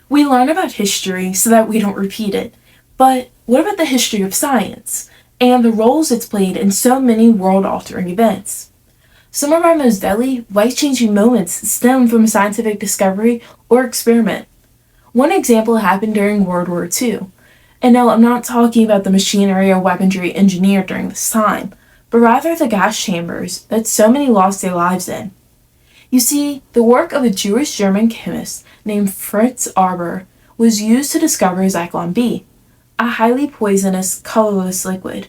We learn about history so that we don't repeat it. But what about the history of science and the roles it's played in so many world-altering events? Some of our most deadly, life-changing moments stem from a scientific discovery or experiment. One example happened during World War II. And no, I'm not talking about the machinery or weaponry engineered during this time, but rather the gas chambers that so many lost their lives in. You see, the work of a Jewish German chemist named Fritz Arber was used to discover Zyklon B, a highly poisonous, colorless liquid.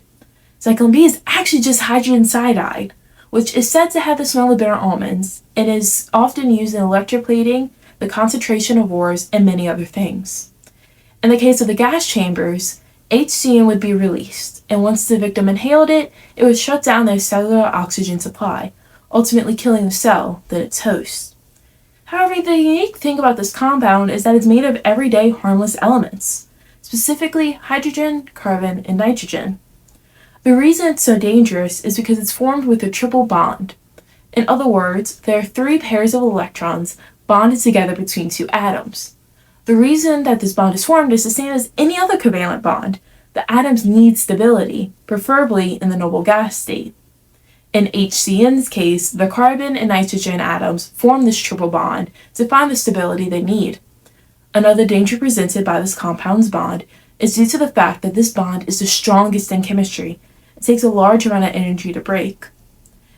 Zyklon B is actually just hydrogen cyanide, which is said to have the smell of bitter almonds and is often used in electroplating, the concentration of ores, and many other things. In the case of the gas chambers, HCN would be released, and once the victim inhaled it, it would shut down their cellular oxygen supply, ultimately killing the cell, then its host. However, the unique thing about this compound is that it's made of everyday harmless elements, specifically hydrogen, carbon, and nitrogen. The reason it's so dangerous is because it's formed with a triple bond. In other words, there are 3 pairs of electrons bonded together between 2 atoms. The reason that this bond is formed is the same as any other covalent bond. The atoms need stability, preferably in the noble gas state. In HCN's case, the carbon and nitrogen atoms form this triple bond to find the stability they need. Another danger presented by this compound's bond is due to the fact that this bond is the strongest in chemistry. It takes a large amount of energy to break.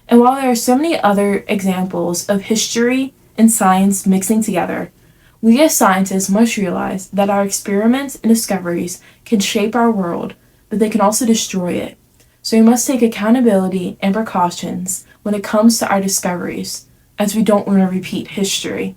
And while there are so many other examples of history and science mixing together, we as scientists must realize that our experiments and discoveries can shape our world, but they can also destroy it. So we must take accountability and precautions when it comes to our discoveries, as we don't want to repeat history.